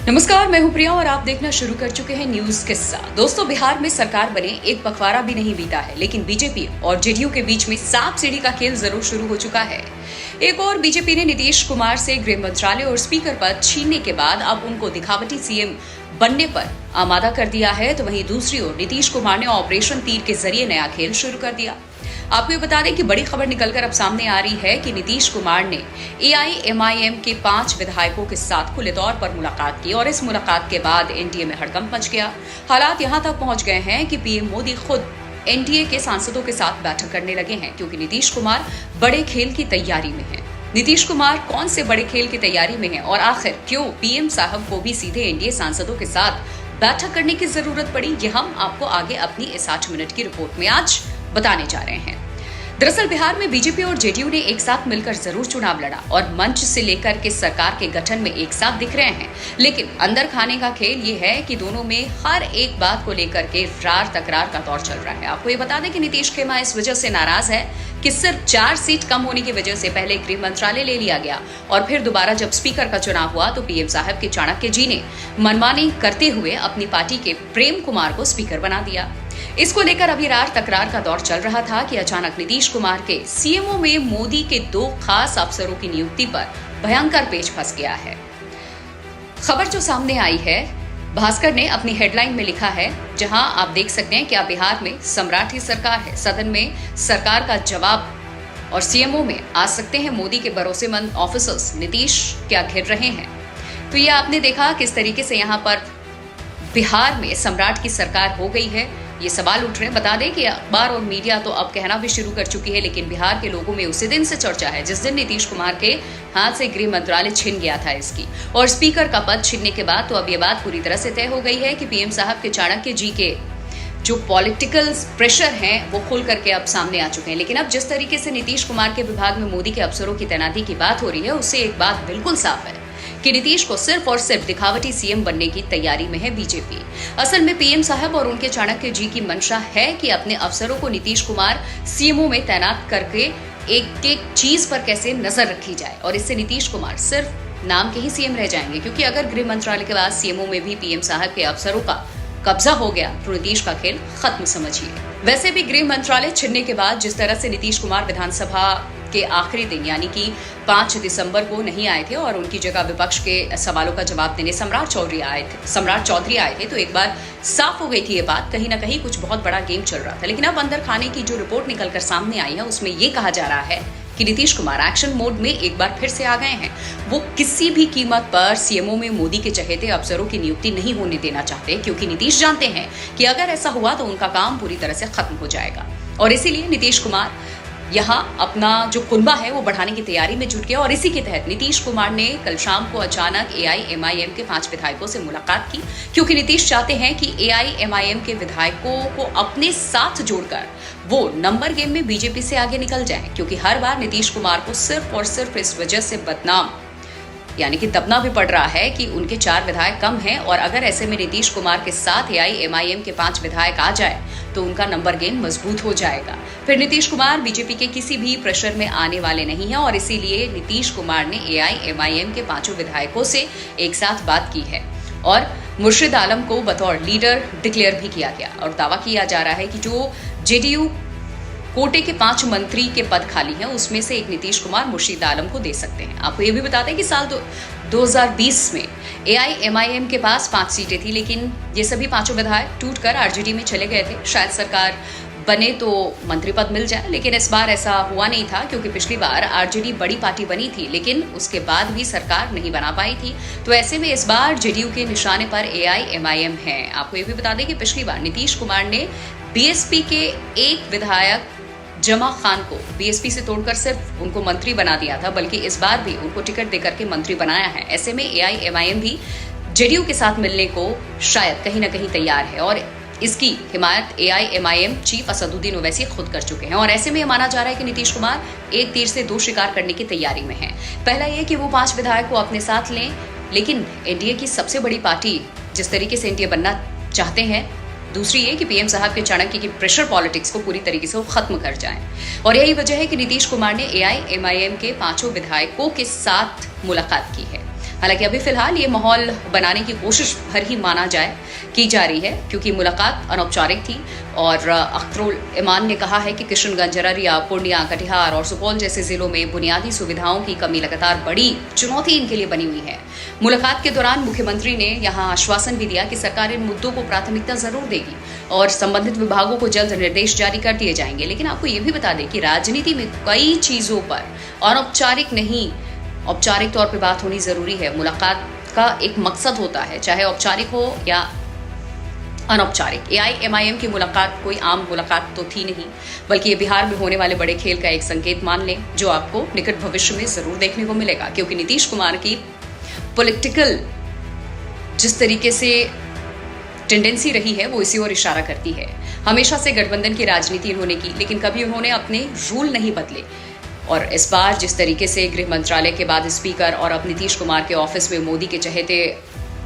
नमस्कार, मैं हूं प्रिया और आप देखना शुरू कर चुके हैं न्यूज किस्सा। दोस्तों, बिहार में सरकार बने एक पखवाड़ा भी नहीं बीता है, लेकिन बीजेपी और जेडीयू के बीच में सांप सीढ़ी का खेल जरूर शुरू हो चुका है। एक और बीजेपी ने नीतीश कुमार से गृह मंत्रालय और स्पीकर पद छीनने के बाद अब उनको दिखावटी सीएम बनने पर आमादा कर दिया है, तो वहीं दूसरी ओर नीतीश कुमार ने ऑपरेशन तीर के जरिए नया खेल शुरू कर दिया। आपको ये बता दें कि बड़ी खबर निकलकर अब सामने आ रही है कि नीतीश कुमार ने एआईएमआईएम के 5 विधायकों के साथ खुले तौर पर मुलाकात की और इस मुलाकात के बाद एनडीए में हड़कंप मच गया। हालात यहां तक पहुंच गए हैं कि पीएम मोदी खुद एनडीए के सांसदों के साथ बैठक करने लगे हैं, क्योंकि नीतीश कुमार बड़े खेल की तैयारी में हैं। नीतीश कुमार कौन से बड़े खेल की तैयारी में हैं और आखिर क्यों पीएम साहब को भी सीधे एनडीए सांसदों के साथ बैठक करने की जरूरत पड़ी, ये हम आपको आगे अपनी इस 8 मिनट की रिपोर्ट में आज बताने जा रहे हैं। दरअसल बिहार में बीजेपी और जेडीयू ने एक साथ मिलकर जरूर चुनाव लड़ा और मंच से लेकर के सरकार के गठन में एक साथ दिख रहे हैं, लेकिन अंदर खाने का खेल ये है कि दोनों में हर एक बात को लेकर के रार तकरार का दौर चल रहा है। आपको ये बता दें कि नीतीश खेमा इस वजह से नाराज है कि सिर्फ 4 सीट कम होने की वजह से पहले गृह मंत्रालय ले लिया गया और फिर दोबारा जब स्पीकर का चुनाव हुआ तो पीएम साहब के चाणक्य जी ने मनमानी करते हुए अपनी पार्टी के प्रेम कुमार को स्पीकर बना दिया। इसको लेकर अभी रार तकरार का दौर चल रहा था कि अचानक नीतीश कुमार के सीएमओ में मोदी के 2 खास अफसरों की नियुक्ति पर भयंकर पेच फंस गया है। खबर जो सामने आई है, भास्कर ने अपनी हेडलाइन में लिखा है, जहां आप देख सकते हैं कि अब बिहार में सम्राट ही सरकार है। सदन में सरकार का जवाब और सीएमओ में आ सकते हैं मोदी के भरोसेमंद ऑफिसर्स। नीतीश क्या घिर रहे हैं, तो ये आपने देखा किस तरीके से यहाँ पर बिहार में सम्राट की सरकार हो गई है, ये सवाल उठ रहे हैं। बता दें कि अखबार और मीडिया तो अब कहना भी शुरू कर चुकी है, लेकिन बिहार के लोगों में उसी दिन से चर्चा है जिस दिन नीतीश कुमार के हाथ से गृह मंत्रालय छिन गया था इसकी, और स्पीकर का पद छिनने के बाद तो अब ये बात पूरी तरह से तय हो गई है कि पीएम साहब के चाणक्य जी के जो पॉलिटिकल प्रेशर हैं वो खुल करके अब सामने आ चुके हैं। लेकिन अब जिस तरीके से नीतीश कुमार के विभाग में मोदी के अफसरों की तैनाती की बात हो रही है, उससे एक बात बिल्कुल साफ है कि नीतीश को सिर्फ और सिर्फ दिखावटी सीएम बनने की तैयारी में है बीजेपी। असल में पीएम साहब और उनके चाणक्य जी की मंशा है कि अपने अफसरों को नीतीश कुमार सीएमओ में तैनात करके एक एक चीज पर कैसे नजर रखी जाए, और इससे नीतीश कुमार सिर्फ नाम के ही सीएम रह जाएंगे, क्योंकि अगर गृह मंत्रालय के बाद सीएमओ में भी पीएम साहब के अफसरों का कब्जा हो गया तो नीतीश का खेल खत्म समझिए। वैसे भी गृह मंत्रालय छिनने के बाद जिस तरह से नीतीश कुमार विधानसभा के आखिरी दिन यानी कि 5 दिसंबर को नहीं आए थे और उनकी जगह विपक्ष के सवालों का जवाब देने सम्राट चौधरी आए थे, तो एक बार साफ हो गई थी ये बात, कहीं ना कहीं कुछ बहुत बड़ा गेम चल रहा था। लेकिन अब अंदर खाने की जो रिपोर्ट निकलकर सामने आई है उसमें ये कहा जा रहा है कि नीतीश कुमार एक्शन मोड में एक बार फिर से आ गए हैं। वो किसी भी कीमत पर सीएमओ में मोदी के चहेते अफसरों की नियुक्ति नहीं होने देना चाहते, क्योंकि नीतीश जानते हैं कि अगर ऐसा हुआ तो उनका काम पूरी तरह से खत्म हो जाएगा, और इसीलिए नीतीश कुमार यहाँ अपना जो कुनबा है वो बढ़ाने की तैयारी में जुट गया। और इसी के तहत नीतीश कुमार ने कल शाम को अचानक एआईएमआईएम के 5 विधायकों से मुलाकात की, क्योंकि नीतीश चाहते हैं कि एआईएमआईएम के विधायकों को अपने साथ जोड़कर वो नंबर गेम में बीजेपी से आगे निकल जाएं, क्योंकि हर बार नीतीश कुमार को सिर्फ और सिर्फ इस वजह से बदनाम यानी कि दबना भी पड़ रहा है कि उनके 4 विधायक कम हैं, और अगर ऐसे में नीतीश कुमार के साथ एआईएमआईएम के 5 विधायक आ जाए तो उनका नंबर गेम मजबूत हो जाएगा। फिर नीतीश कुमार बीजेपी के किसी भी प्रेशर में आने वाले नहीं हैं, और इसीलिए नीतीश कुमार ने एआईएमआईएम के 5 विधायकों से एक साथ बात की है और मुर्शिद आलम को बतौर लीडर डिक्लेयर भी किया गया, और दावा किया जा रहा है कि जो जेडीयू कोटे के 5 मंत्री के पद खाली हैं उसमें से एक नीतीश कुमार मुर्शिद आलम को दे सकते हैं। आपको ये भी बताते हैं कि साल 2020 में एआईएमआईएम के पास 5 सीटें थी, लेकिन ये सभी 5 विधायक टूटकर आरजेडी में चले गए थे। शायद सरकार बने तो मंत्री पद मिल जाए, लेकिन इस बार ऐसा हुआ नहीं था, क्योंकि पिछली बार आरजेडी बड़ी पार्टी बनी थी लेकिन उसके बाद भी सरकार नहीं बना पाई थी। तो ऐसे में इस बार जेडीयू के निशाने पर एआईएमआईएम है। आपको ये भी बता दें कि पिछली बार नीतीश कुमार ने बीएसपी के एक विधायक जमा खान को बीएसपी से तोड़कर सिर्फ उनको मंत्री बना दिया था, बल्कि इस बार भी उनको टिकट देकर के मंत्री बनाया है। ऐसे में एआईएमआईएम भी जेडीयू के साथ मिलने को शायद कहीं ना कहीं तैयार है, और इसकी हिमायत एआईएमआईएम चीफ असदुद्दीन ओवैसी खुद कर चुके हैं। और ऐसे में माना जा रहा है कि नीतीश कुमार एक तीर से 2 शिकार करने की तैयारी में है। पहला ये कि वो 5 विधायक को अपने साथ लें, लेकिन एनडीए की सबसे बड़ी पार्टी जिस तरीके से एनडीए बनना चाहते हैं, दूसरी ये कि पीएम साहब के चाणक्य की प्रेशर पॉलिटिक्स को पूरी तरीके से वो खत्म कर जाएं। और यही वजह है कि नीतीश कुमार ने एआईएमआईएम के 5 विधायकों के साथ मुलाकात की है। हालांकि अभी फिलहाल ये माहौल बनाने की कोशिश भर ही माना जाए की जा रही है, क्योंकि मुलाकात अनौपचारिक थी और अख्तरुल ईमान ने कहा है कि किशनगंज, अररिया, पूर्णिया, कटिहार और सुपौल जैसे जिलों में बुनियादी सुविधाओं की कमी लगातार बड़ी चुनौती इनके लिए बनी हुई है। मुलाकात के दौरान मुख्यमंत्री ने यहां आश्वासन भी दिया कि सरकार इन मुद्दों को प्राथमिकता जरूर देगी और संबंधित विभागों को जल्द निर्देश जारी कर दिए जाएंगे। लेकिन आपको ये भी बता दें कि राजनीति में कई चीजों पर अनौपचारिक नहीं, औपचारिक तौर पर बात होनी जरूरी है। मुलाकात का एक मकसद होता है, चाहे औपचारिक हो या अनौपचारिक। AIMIM की मुलाकात कोई आम मुलाकात तो थी नहीं, बल्कि ये बिहार में होने वाले बड़े खेल का एक संकेत मान लें, जो आपको निकट भविष्य में जरूर देखने को मिलेगा। क्योंकि नीतीश कुमार की पॉलिटिकल जिस तरीके से टेंडेंसी रही है वो इसी ओर इशारा करती है। हमेशा से गठबंधन की राजनीति इन्होंने की, लेकिन कभी उन्होंने अपने रूल नहीं बदले। और इस बार जिस तरीके से गृह मंत्रालय के बाद स्पीकर और अब नीतीश कुमार के ऑफिस में मोदी के चहेते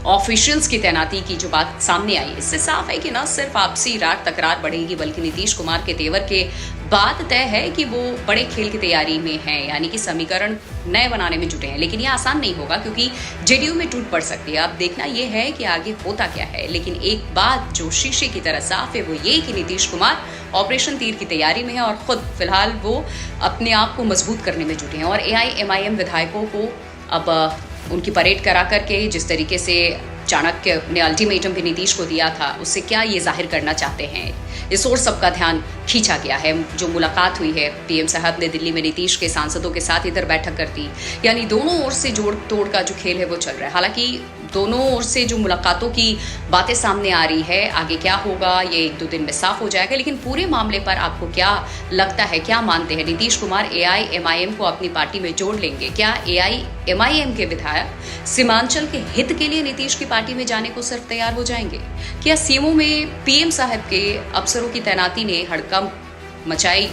ऑफिशियल्स की तैनाती की जो बात सामने आई, इससे साफ है कि न सिर्फ आपसी राग तकरार बढ़ेगी, बल्कि नीतीश कुमार के तेवर के बात तय है कि वो बड़े खेल की तैयारी में हैं, यानी कि समीकरण नए बनाने में जुटे हैं। लेकिन ये आसान नहीं होगा, क्योंकि जेडीयू में टूट पड़ सकती है। अब देखना ये है कि आगे होता क्या है। लेकिन एक बात जो शीशे की तरह साफ है वो ये कि नीतीश कुमार ऑपरेशन तीर की तैयारी में है और खुद फिलहाल वो अपने आप को मजबूत करने में जुटे हैं। और AIMIM विधायकों को अब उनकी परेड करा करके जिस तरीके से चाणक्य ने अल्टीमेटम भी नीतीश को दिया था, उससे क्या ये जाहिर करना चाहते हैं, इस ओर सबका ध्यान खींचा गया है। जो मुलाकात हुई है, PM साहब ने दिल्ली में नीतीश के सांसदों के साथ इधर बैठक कर दी, यानी दोनों ओर से जोड़ तोड़ का जो खेल है वो चल रहा है। हालांकि दोनों ओर से जो मुलाकातों की बातें सामने आ रही है, आगे क्या होगा ये 1-2 दिन में साफ हो जाएगा। लेकिन पूरे मामले पर आपको क्या लगता है, क्या मानते हैं? नीतीश कुमार AIMIM को अपनी पार्टी में जोड़ लेंगे? क्या AIMIM के विधायक सीमांचल के हित के लिए नीतीश की पार्टी में जाने को सिर्फ तैयार हो जाएंगे? क्या सीएमओ में PM साहब के अफसरों की तैनाती ने हड़कंप मचाई?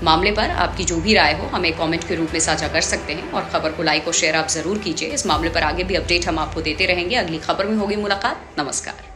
मामले पर आपकी जो भी राय हो हमें कमेंट के रूप में साझा कर सकते हैं और खबर को लाइक और शेयर आप जरूर कीजिए। इस मामले पर आगे भी अपडेट हम आपको देते रहेंगे। अगली खबर में होगी मुलाकात। नमस्कार।